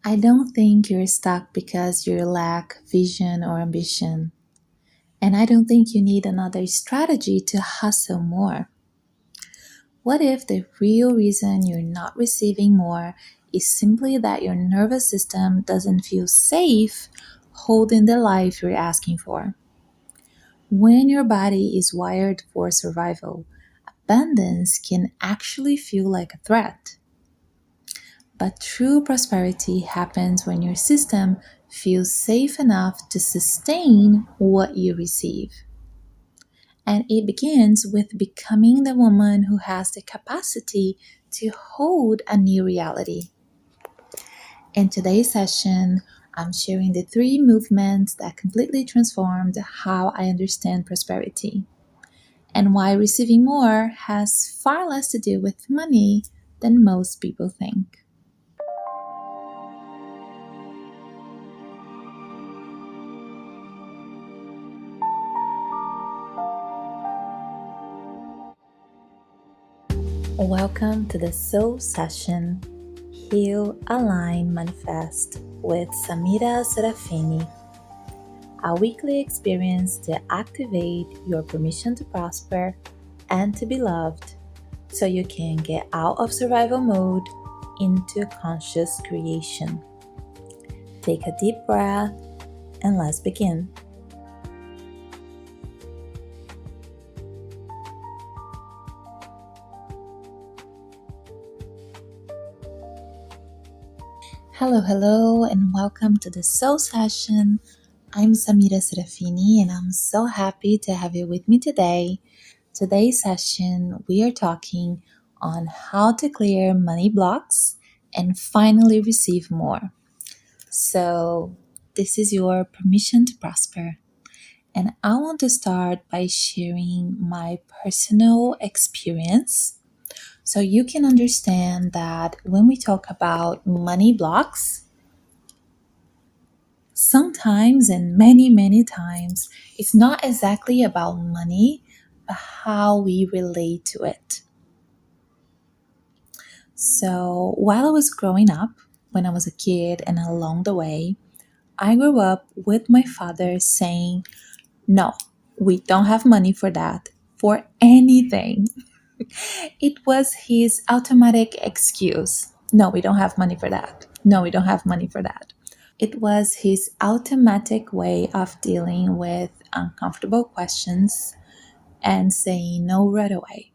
I don't think you're stuck because you lack vision or ambition. And I don't think you need another strategy to hustle more. What if the real reason you're not receiving more is simply that your nervous system doesn't feel safe holding the life you're asking for? When your body is wired for survival, abundance can actually feel like a threat. But true prosperity happens when your system feels safe enough to sustain what you receive. And it begins with becoming the woman who has the capacity to hold a new reality. In today's session, I'm sharing the three movements that completely transformed how I understand prosperity and why receiving more has far less to do with money than most people think. Welcome to the Soul Session Heal, Align, Manifest with Samira Seraphini, a weekly experience to activate your permission to prosper and to be loved so you can get out of survival mode into conscious creation. Take a deep breath and let's begin. Hello, and welcome to the Soul Session. I'm Samira Seraphini, and I'm so happy to have you with me today. Today's session, we are talking on how to clear money blocks and finally receive more. So, this is your permission to prosper. And I want to start by sharing my personal experience so you can understand that when we talk about money blocks, sometimes and many times, it's not exactly about money, but how we relate to it. So while I was growing up, when I was a kid and along the way, I grew up with my father saying, no, we don't have money for that, for anything. It was his automatic excuse. No, we don't have money for that. No, we don't have money for that. It was his automatic way of dealing with uncomfortable questions and saying no right away.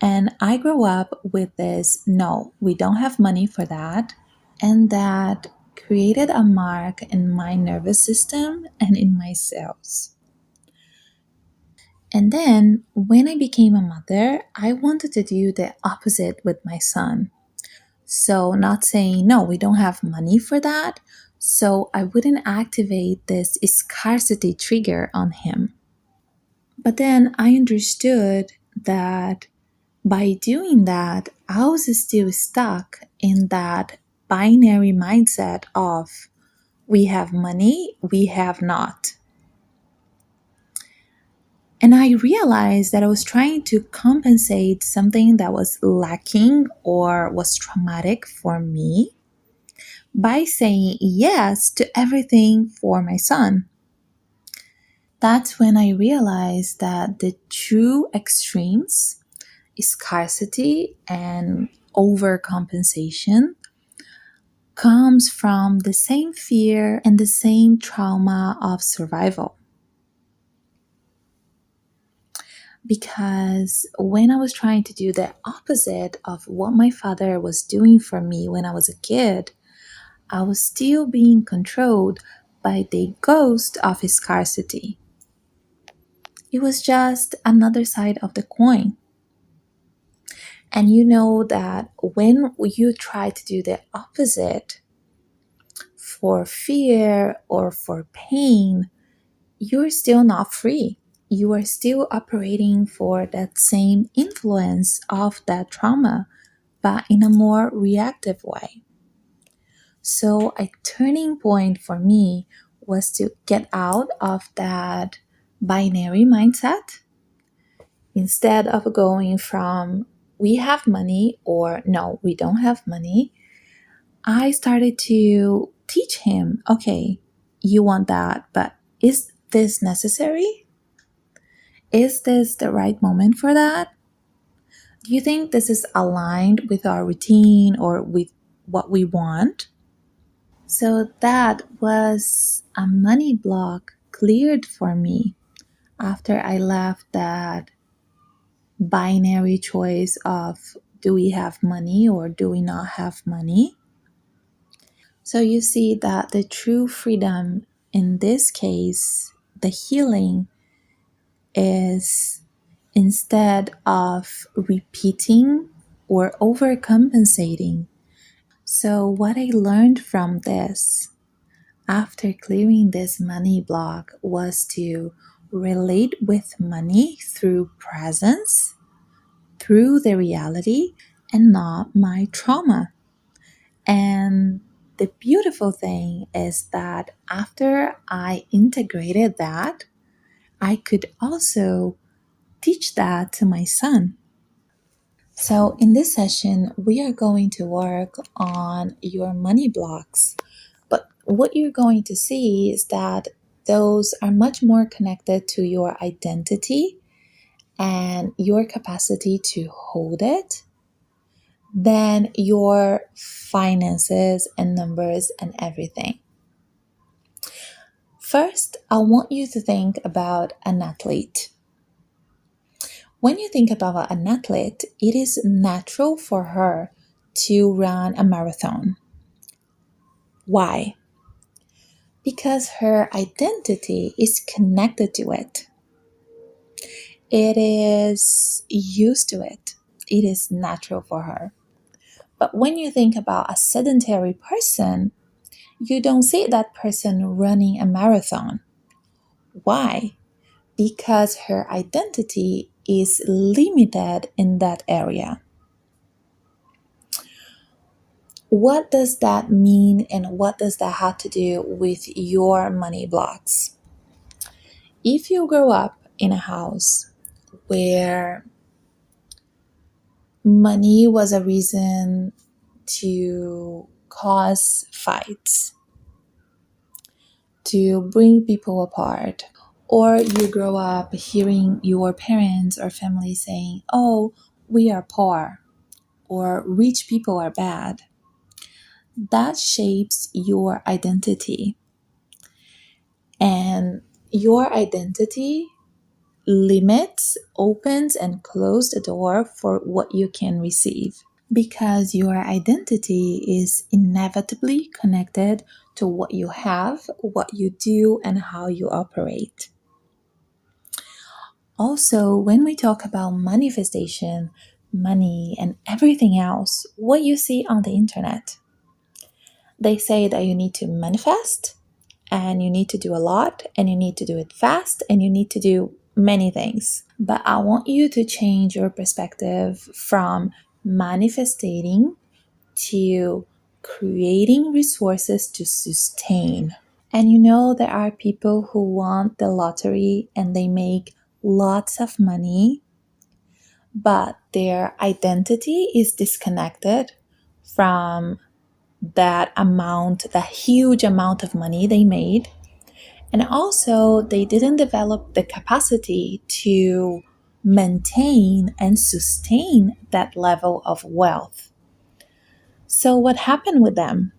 And I grew up with this no, we don't have money for that. And that created a mark in my nervous system and in my cells. And then when I became a mother, I wanted to do the opposite with my son. So, not saying, no, we don't have money for that. So, I wouldn't activate this scarcity trigger on him. But then I understood that by doing that, I was still stuck in that binary mindset of we have money, we have not. And I realized that I was trying to compensate something that was lacking or was traumatic for me by saying yes to everything for my son. That's when I realized that the true extremes, scarcity and overcompensation, comes from the same fear and the same trauma of survival. Because when I was trying to do the opposite of what my father was doing for me when I was a kid, I was still being controlled by the ghost of scarcity. It was just another side of the coin. And you know that when you try to do the opposite for fear or for pain, you're still not free. You are still operating for that same influence of that trauma, but in a more reactive way. So, a turning point for me was to get out of that binary mindset instead of going from we have money or no, we don't have money. I started to teach him, okay, you want that, but is this necessary? Is this the right moment for that? Do you think this is aligned with our routine or with what we want? So that was a money block cleared for me after I left that binary choice of do we have money or do we not have money. So you see that the true freedom in this case, the healing is instead of repeating or overcompensating. So, what I learned from this after clearing this money block was to relate with money through presence, through the reality, and not my trauma. And the beautiful thing is that after I integrated that, I could also teach that to my son. So, in this session, we are going to work on your money blocks. But what you're going to see is that those are much more connected to your identity and your capacity to hold it than your finances and numbers and everything. First, I want you to think about an athlete. When you think about an athlete, it is natural for her to run a marathon. Why? Because her identity is connected to it. It is used to it. It is natural for her. But when you think about a sedentary person, you don't see that person running a marathon. Why? Because her identity is limited in that area. What does that mean and what does that have to do with your money blocks? If you grow up in a house where money was a reason to cause fights, to bring people apart, or you grow up hearing your parents or family saying, oh, we are poor, or rich people are bad, that shapes your identity. And your identity limits, opens, and closes the door for what you can receive. Because your identity is inevitably connected to what you have, what you do, and how you operate. Also, when we talk about manifestation, money, and everything else, what you see on the internet, they say that you need to manifest and you need to do a lot and you need to do it fast and you need to do many things. But I want you to change your perspective from manifesting to creating resources to sustain. And you know, there are people who want the lottery and they make lots of money, but their identity is disconnected from that amount, that huge amount of money they made. And also, they didn't develop the capacity to maintain and sustain that level of wealth. So, what happened with them?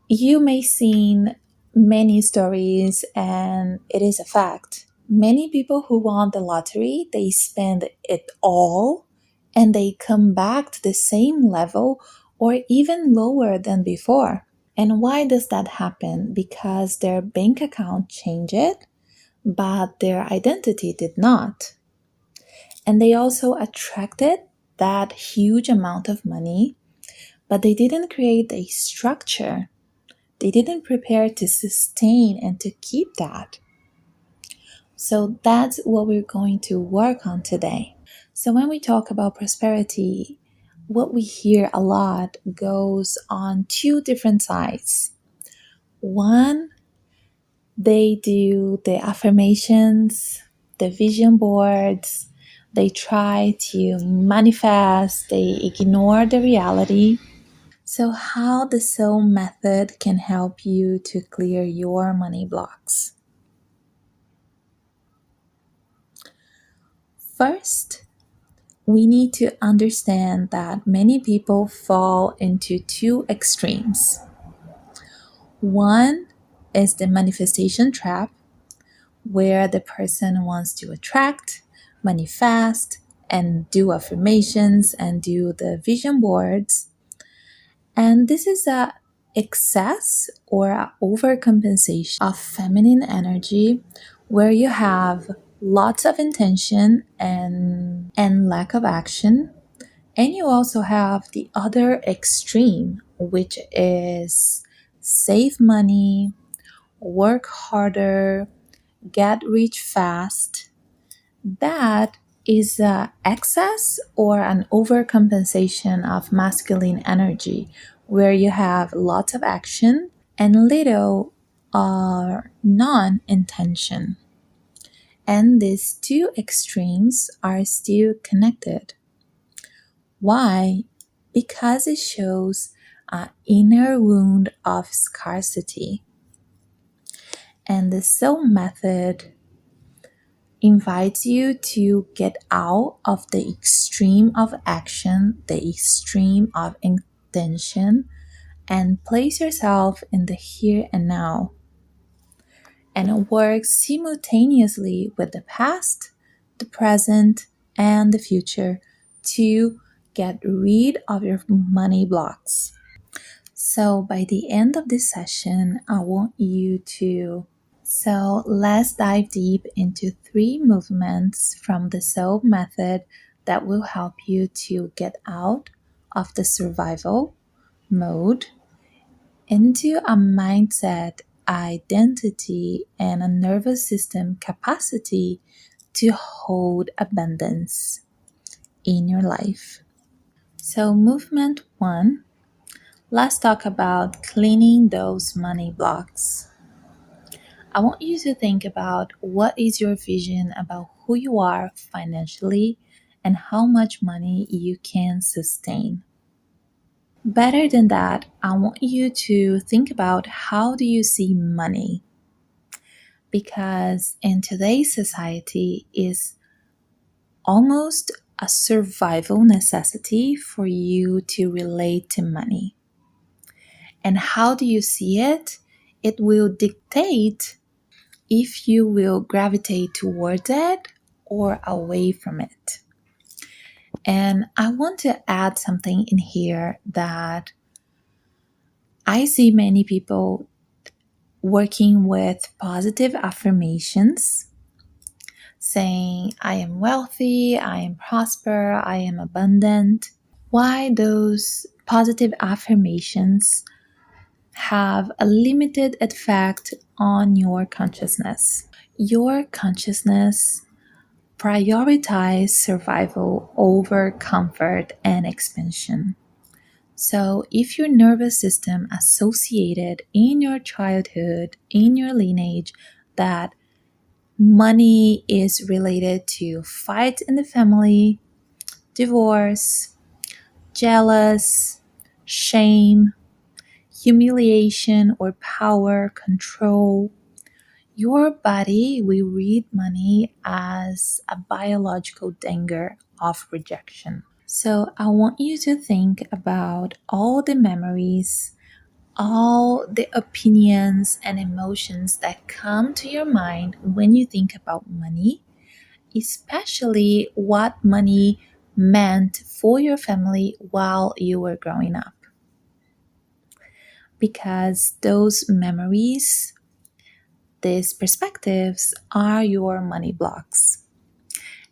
You may seen many stories, and it is a fact. Many people who won the lottery, they spend it all and they come back to the same level or even lower than before. And why does that happen? Because their bank account changed, but their identity did not. And they also attracted that huge amount of money, but they didn't create a structure. They didn't prepare to sustain and to keep that. So that's what we're going to work on today. So when we talk about prosperity, what we hear a lot goes on two different sides. One, they do the affirmations, the vision boards, they try to manifest, they ignore the reality. So, how the soul method can help you to clear your money blocks? First, we need to understand that many people fall into two extremes. One is the manifestation trap, where the person wants to attract, manifest, and do affirmations and do the vision boards. And this is a excess or a overcompensation of feminine energy where you have lots of intention and lack of action. And you also have the other extreme, which is save money, work harder, get rich fast. That is excess or an overcompensation of masculine energy, where you have lots of action and little or non intention. And these two extremes are still connected. Why? Because it shows an inner wound of scarcity. And the soul method invites you to get out of the extreme of action, the extreme of intention, and place yourself in the here and now. And work simultaneously with the past, the present, and the future to get rid of your money blocks. So, by the end of this session, I want you to So let's dive deep into three movements from the soul method that will help you to get out of the survival mode into a mindset, identity, and a nervous system capacity to hold abundance in your life. So, movement one, let's talk about cleaning those money blocks. I want you to think about what is your vision about who you are financially and how much money you can sustain. Better than that, I want you to think about how do you see money? Because in today's society is almost a survival necessity for you to relate to money. And how do you see it? It will dictate if you will gravitate towards it or away from it. And I want to add something in here that I see many people working with positive affirmations, saying, I am wealthy, I am prosper, I am abundant. Why those positive affirmations have a limited effect on your consciousness. Your consciousness prioritize survival over comfort and expansion. So, if your nervous system associated in your childhood, in your lineage, that money is related to fight in the family, divorce, jealous, shame, humiliation, or power, control, your body will read money as a biological danger of rejection. So I want you to think about all the memories, all the opinions and emotions that come to your mind when you think about money, especially what money meant for your family while you were growing up. Because those memories, these perspectives are your money blocks,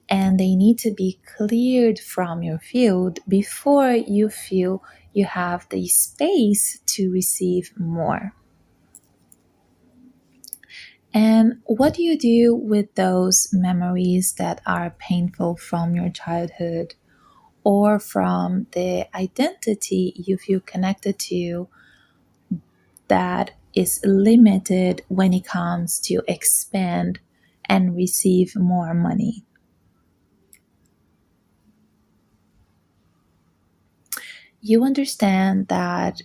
and they need to be cleared from your field before you feel you have the space to receive more. And what do you do with those memories that are painful from your childhood or from the identity you feel connected to that is limited when it comes to expand and receive more money? You understand that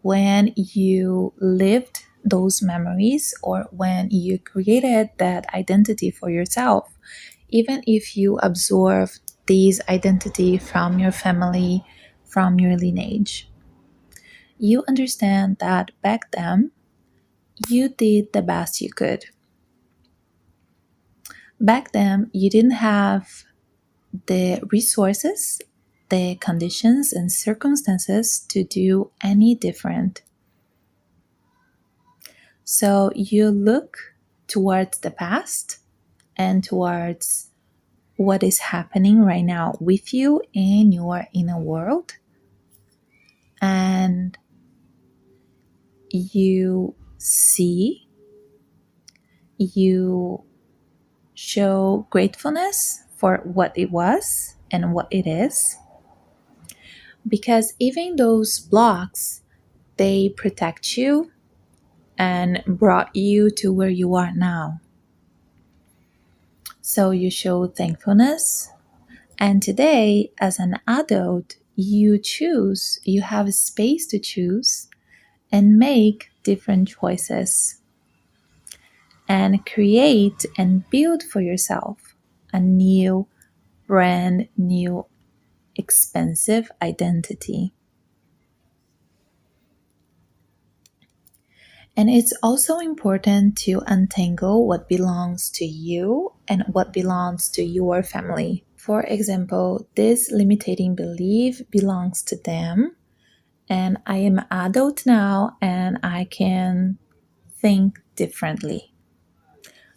when you lived those memories or when you created that identity for yourself, even if you absorb these identity from your family, from your lineage, you understand that back then you did the best you could. Back then you didn't have the resources, the conditions and circumstances to do any different. So you look towards the past and towards what is happening right now with you in your inner world, and you see, you show gratefulness for what it was and what it is, because even those blocks, they protect you and brought you to where you are now. So you show thankfulness. And today, as an adult, you choose, you have a space to choose and make different choices and create and build for yourself a new, brand new, expensive identity. And it's also important to untangle what belongs to you and what belongs to your family. For example, this limiting belief belongs to them, and I am an adult now and I can think differently.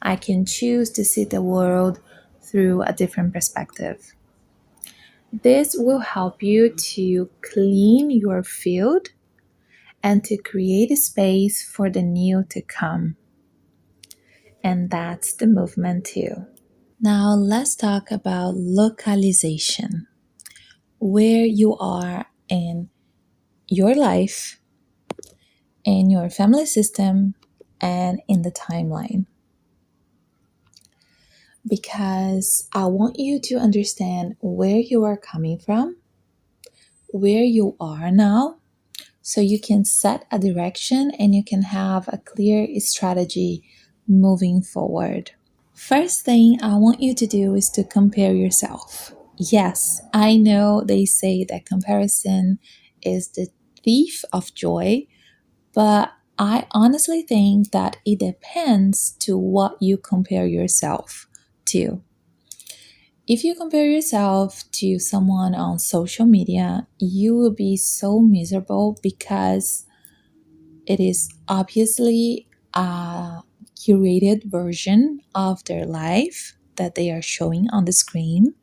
I can choose to see the world through a different perspective. This will help you to clean your field and to create a space for the new to come. And that's the movement too. Now let's talk about localization, where you are in your life, in your family system, and in the timeline. Because I want you to understand where you are coming from, where you are now, so you can set a direction and you can have a clear strategy moving forward. First thing I want you to do is to compare yourself. Yes, I know they say that comparison is the thief of joy, but I honestly think that it depends to what you compare yourself to. If you compare yourself to someone on social media, you will be so miserable because it is obviously a curated version of their life that they are showing on the screen.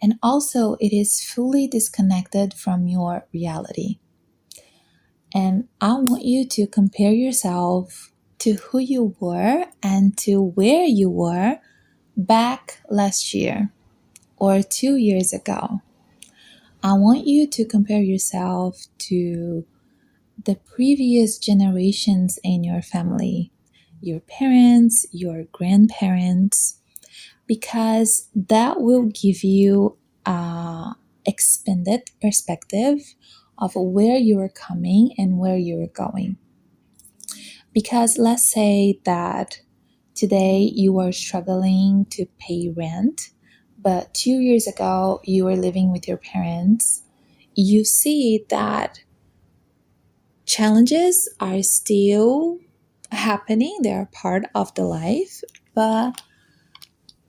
And also, it is fully disconnected from your reality. And I want you to compare yourself to who you were and to where you were back last year or 2 years ago. I want you to compare yourself to the previous generations in your family, your parents, your grandparents, because that will give you a expanded perspective of where you're coming and where you're going. Because let's say that today you are struggling to pay rent, but 2 years ago you were living with your parents, you see that challenges are still happening, they are part of the life, but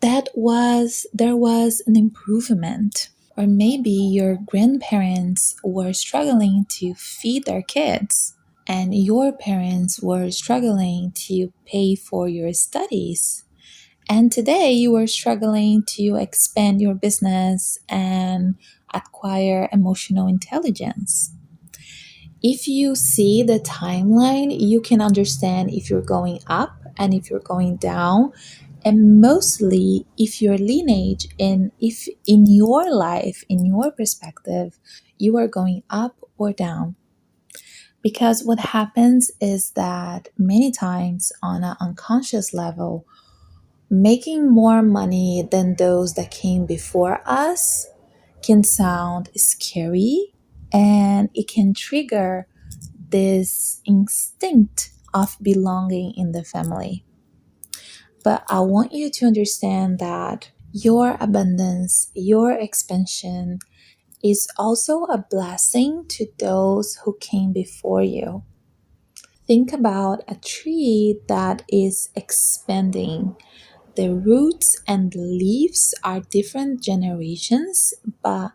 there was an improvement. Or maybe your grandparents were struggling to feed their kids and your parents were struggling to pay for your studies, and today you are struggling to expand your business and acquire emotional intelligence. If you see the timeline, you can understand if you're going up and if you're going down, and mostly if your lineage and if in your life, in your perspective, you are going up or down. Because what happens is that many times on an unconscious level, making more money than those that came before us can sound scary, and it can trigger this instinct of belonging in the family. But I want you to understand that your abundance, your expansion is also a blessing to those who came before you. Think about a tree that is expanding. The roots and the leaves are different generations, but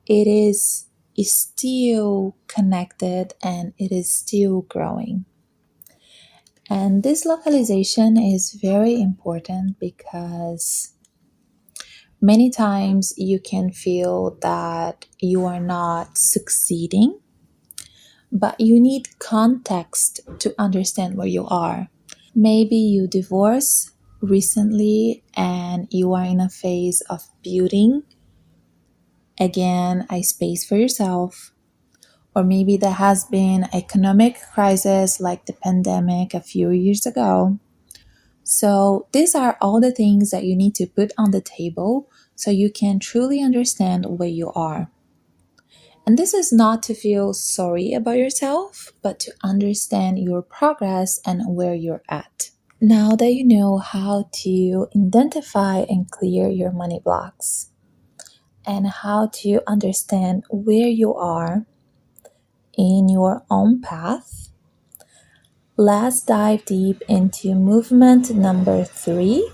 it is still connected and it is still growing. And this localization is very important because many times you can feel that you are not succeeding, but you need context to understand where you are. Maybe you divorced recently and you are in a phase of building again a space for yourself. Or maybe there has been economic crisis like the pandemic a few years ago. So these are all the things that you need to put on the table so you can truly understand where you are. And this is not to feel sorry about yourself, but to understand your progress and where you're at. Now that you know how to identify and clear your money blocks and how to understand where you are in your own path, let's dive deep into movement number 3.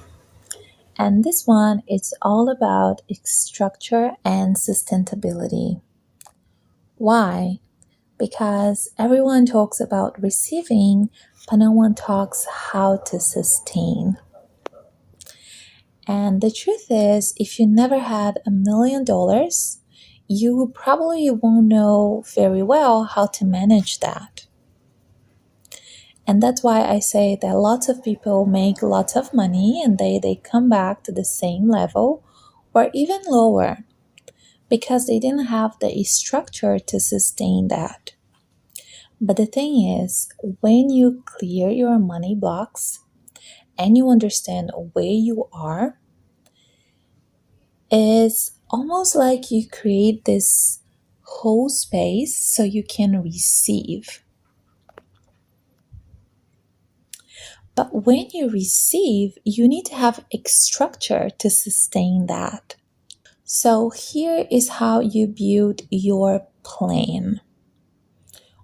And this one is all about structure and sustainability. Why? Because everyone talks about receiving, but no one talks how to sustain. And the truth is, if you never had $1 million, you probably won't know very well how to manage that. And that's why I say that lots of people make lots of money and they come back to the same level or even lower because they didn't have the structure to sustain that. But the thing is, when you clear your money blocks and you understand where you are, it's almost like you create this whole space so you can receive. But when you receive, you need to have a structure to sustain that. So here is how you build your plan.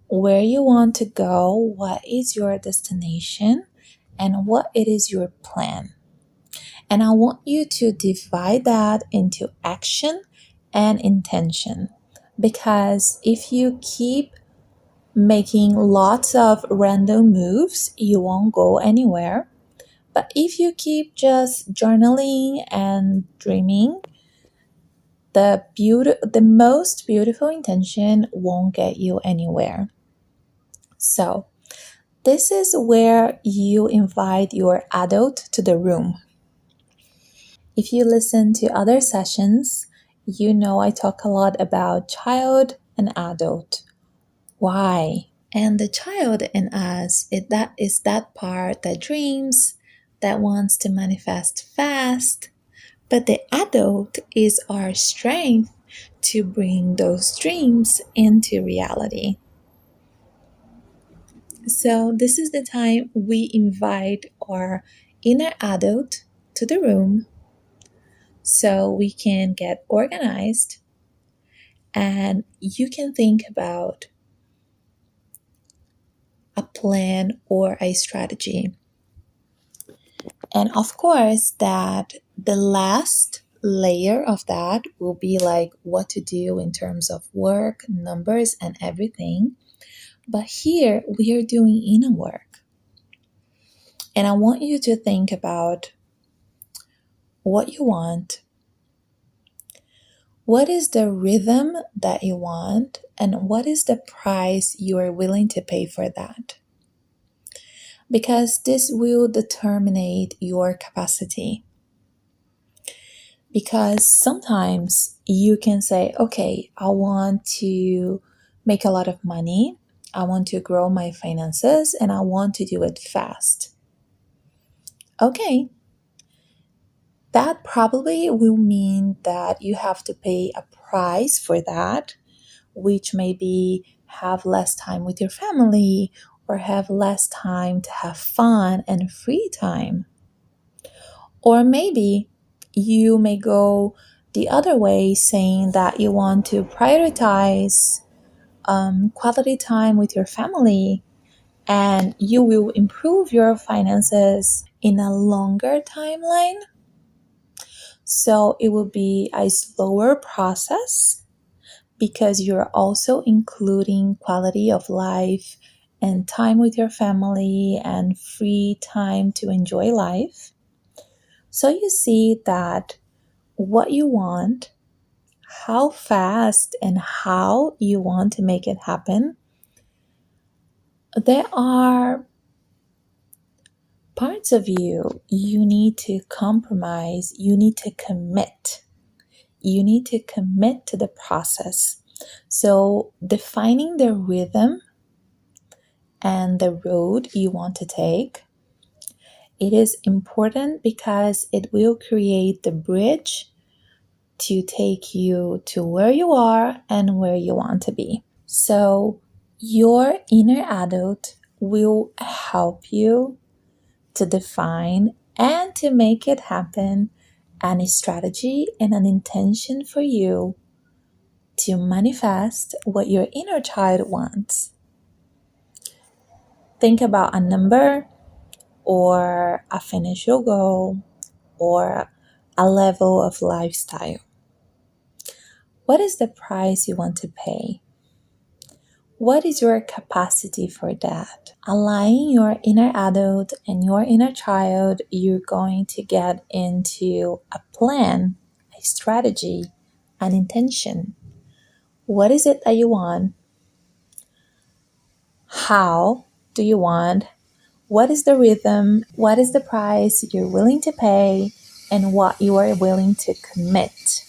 Where you want to go, what is your destination, and what it is your plan. And I want you to divide that into action and intention. Because if you keep making lots of random moves, you won't go anywhere. But if you keep just journaling and dreaming, the most beautiful intention won't get you anywhere. So, this is where you invite your adult to the room. If you listen to other sessions, you know I talk a lot about child and adult. Why? And the child in us, that is that part that dreams, that wants to manifest fast. But the adult is our strength to bring those dreams into reality. So, this is the time we invite our inner adult to the room so we can get organized and you can think about a plan or a strategy. And of course, that the last layer of that will be like what to do in terms of work, numbers, and everything. But here we are doing inner work. And I want you to think about what you want. What is the rhythm that you want? And what is the price you are willing to pay for that? Because this will determine your capacity. Because sometimes you can say, okay, I want to make a lot of money. I want to grow my finances and I want to do it fast. Okay. That probably will mean that you have to pay a price for that, which maybe have less time with your family or have less time to have fun and free time. Or maybe you may go the other way, saying that you want to prioritize quality time with your family, and you will improve your finances in a longer timeline. So it will be a slower process because you're also including quality of life and time with your family and free time to enjoy life. So you see that what you want, how fast and how you want to make it happen, there are parts of you need to compromise, you need to commit. You need to commit to the process. So defining the rhythm and the road you want to take, it is important because it will create the bridge to take you to where you are and where you want to be. So your inner adult will help you to define and to make it happen, and a strategy and an intention for you to manifest what your inner child wants. Think about a number or a financial goal or a level of lifestyle. What is the price you want to pay? What is your capacity for that? Aligning your inner adult and your inner child, you're going to get into a plan, a strategy, an intention. What is it that you want? How do you want? What is the rhythm? What is the price you're willing to pay? And what you are willing to commit?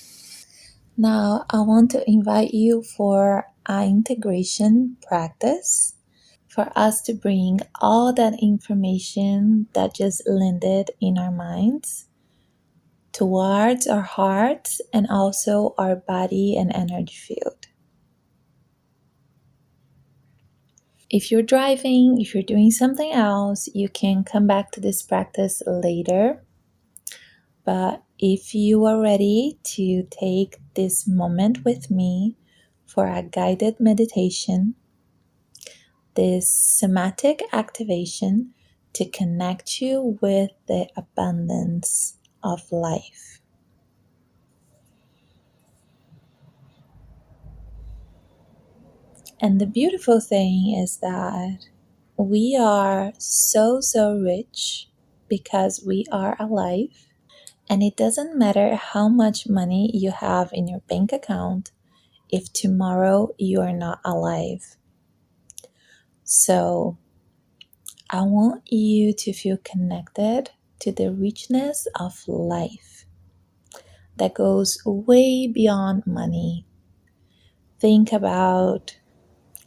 Now, I want to invite you for an integration practice for us to bring all that information that just landed in our minds towards our hearts and also our body and energy field. If you're driving, if you're doing something else, you can come back to this practice later. But if you are ready to take this moment with me for a guided meditation, this somatic activation to connect you with the abundance of life. And the beautiful thing is that we are so rich because we are alive. And it doesn't matter how much money you have in your bank account if tomorrow you are not alive. So I want you to feel connected to the richness of life that goes way beyond money. Think about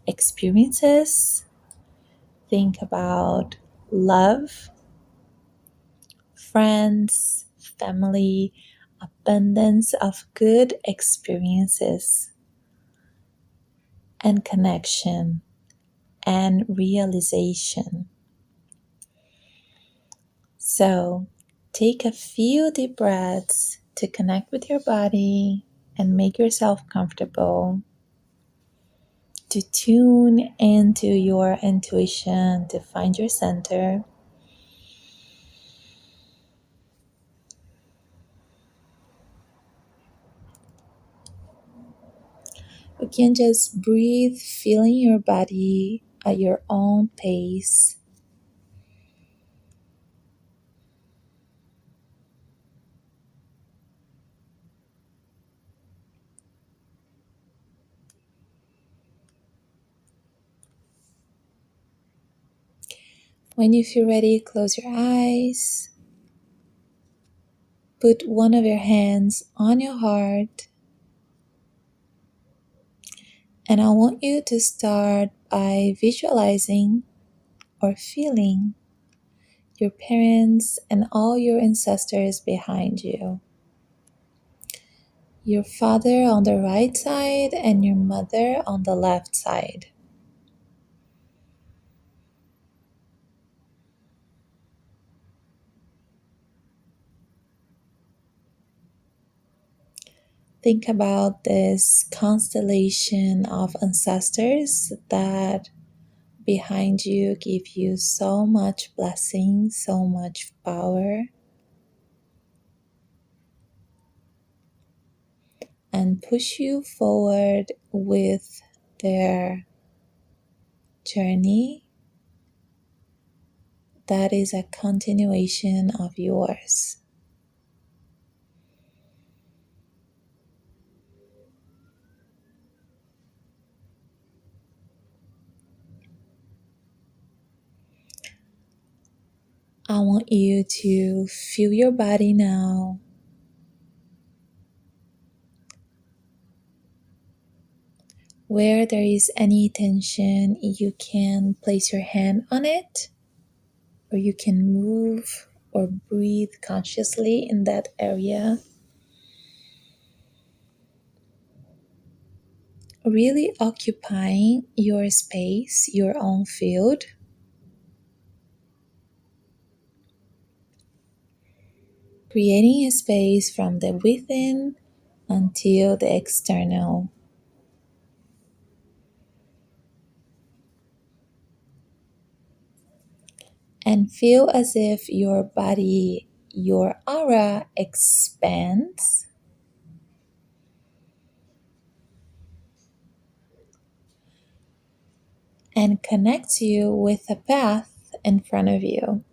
experiences, think about love, friends, family, abundance of good experiences and connection and realization. So take a few deep breaths to connect with your body and make yourself comfortable, to tune into your intuition, to find your center. You can just breathe, feeling your body at your own pace. When you feel ready, close your eyes. Put one of your hands on your heart. And I want you to start by visualizing or feeling your parents and all your ancestors behind you. Your father on the right side and your mother on the left side. Think about this constellation of ancestors that behind you give you so much blessing, so much power, and push you forward with their journey that is a continuation of yours. I want you to feel your body now. Where there is any tension, you can place your hand on it, or you can move or breathe consciously in that area. Really occupying your space, your own field. Creating a space from the within until the external. And feel as if your body, your aura expands and connects you with a path in front of you.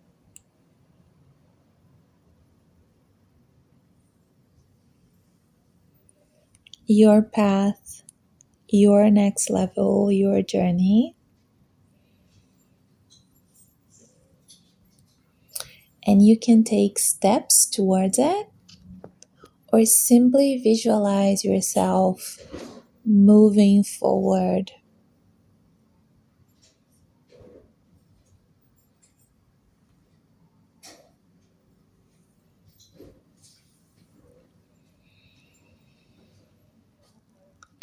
Your path, your next level, your journey. And you can take steps towards it or simply visualize yourself moving forward.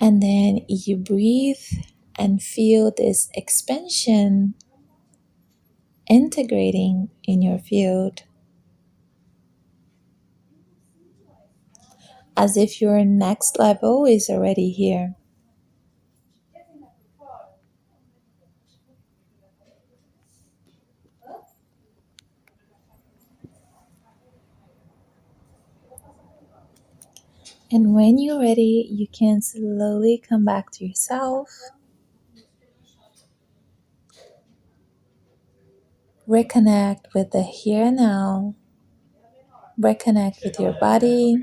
And then you breathe and feel this expansion integrating in your field as if your next level is already here. And when you're ready, you can slowly come back to yourself. Reconnect with the here and now. Reconnect with your body.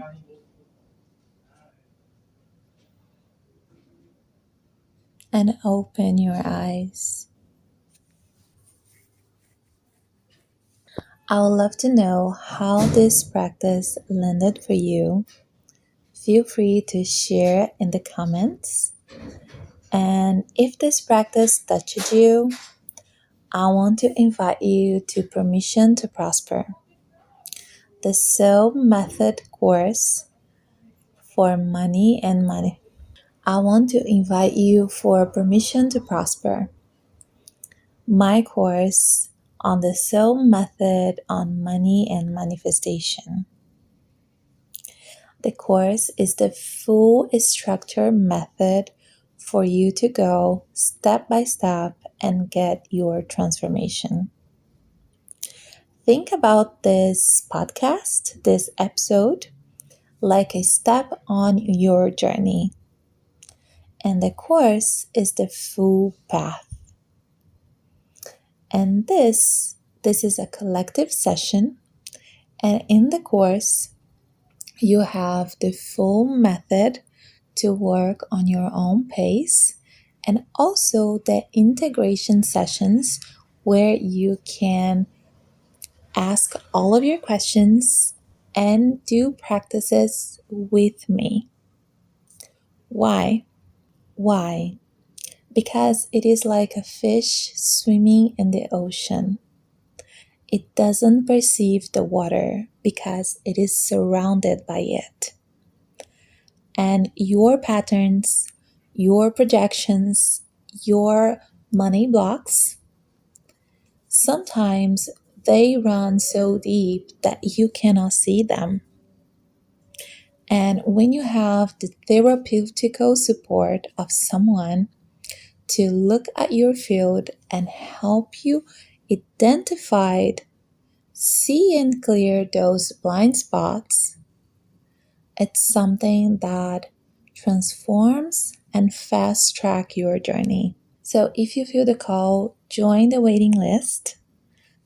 And open your eyes. I would love to know how this practice landed for you. Feel free to share in the comments. And if this practice touched you, I want to invite you to Permission to Prosper, the Soul Method course for money and money. I want to invite you for Permission to Prosper, my course on the Soul Method on money and manifestation. The course is the full structure method for you to go step by step and get your transformation. Think about this podcast, this episode, like a step on your journey. And the course is the full path. And this is a collective session. And in the course, you have the full method to work on your own pace, and also the integration sessions where you can ask all of your questions and do practices with me. Why? Why? Because it is like a fish swimming in the ocean. It doesn't perceive the water because it is surrounded by it. And your patterns, your projections, your money blocks, sometimes they run so deep that you cannot see them. And when you have the therapeutical support of someone to look at your field and help you identify, see and clear those blind spots, it's something that transforms and fast track your journey. So if you feel the call, join the waiting list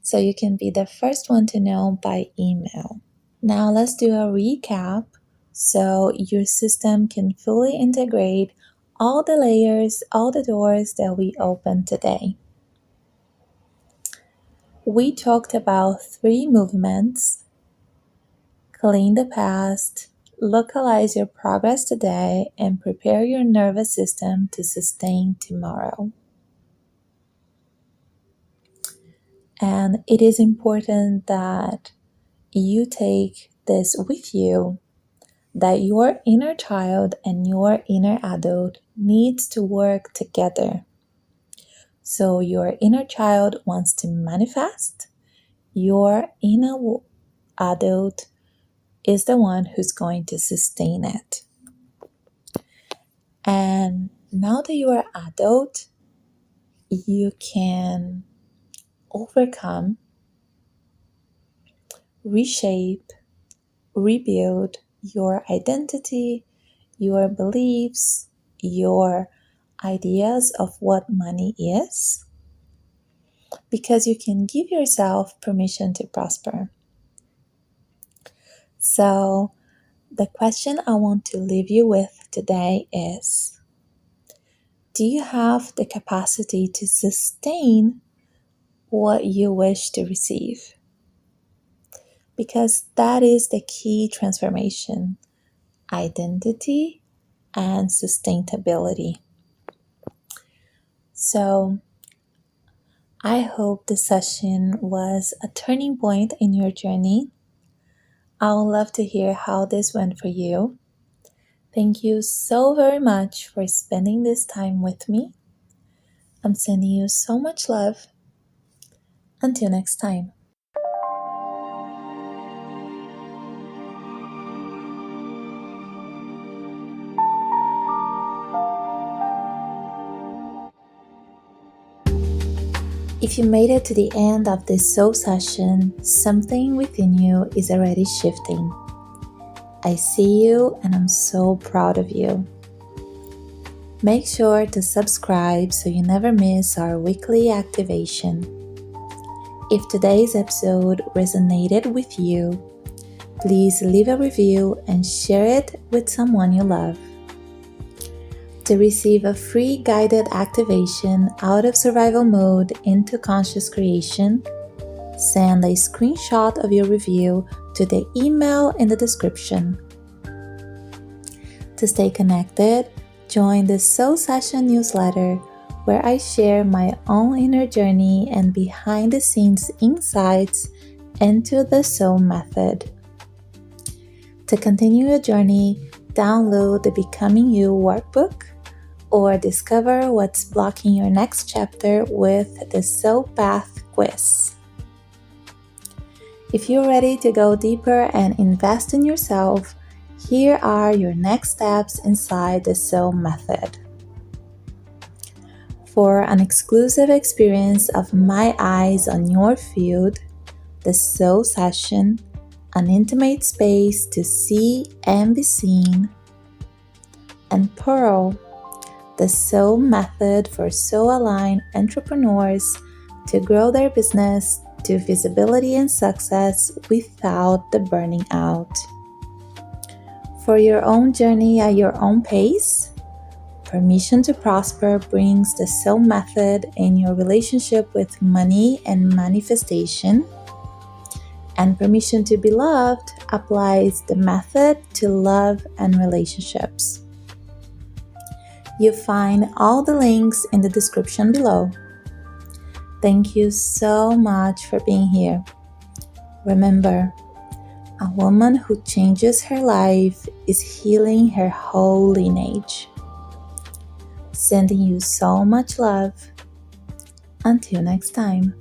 so you can be the first one to know by email. Now let's do a recap so your system can fully integrate all the layers, all the doors that we opened today. We talked about 3 movements: clean the past, localize your progress today, and prepare your nervous system to sustain tomorrow. And it is important that you take this with you, that your inner child and your inner adult needs to work together. So your inner child wants to manifest, your inner adult is the one who's going to sustain it. And now that you are adult, you can overcome, reshape, rebuild your identity, your beliefs, your ideas of what money is, because you can give yourself permission to prosper. So, the question I want to leave you with today is, do you have the capacity to sustain what you wish to receive? Because that is the key transformation: identity and sustainability. So, I hope the session was a turning point in your journey. I would love to hear how this went for you. Thank you so very much for spending this time with me. I'm sending you so much love. Until next time. If you made it to the end of this soul session, something within you is already shifting. I see you and I'm so proud of you. Make sure to subscribe so you never miss our weekly activation. If today's episode resonated with you, please leave a review and share it with someone you love. To receive a free guided activation out of survival mode into conscious creation, send a screenshot of your review to the email in the description. To stay connected, join the Soul Session newsletter, where I share my own inner journey and behind the scenes insights into the Soul Method. To continue your journey, download the Becoming You workbook or discover what's blocking your next chapter with the Soul Path quiz. If you're ready to go deeper and invest in yourself, here are your next steps inside the Soul Method. For an exclusive experience of my eyes on your field, the Soul Session, an intimate space to see and be seen, and Pearl, the Soul Method for soul-aligned entrepreneurs to grow their business to visibility and success without the burning out. For your own journey at your own pace, Permission to Prosper brings the Soul Method in your relationship with money and manifestation, and Permission to Be Loved applies the method to love and relationships. You'll find all the links in the description below. Thank you so much for being here. Remember, A woman who changes her life is healing her whole lineage. Sending you so much love. Until next time.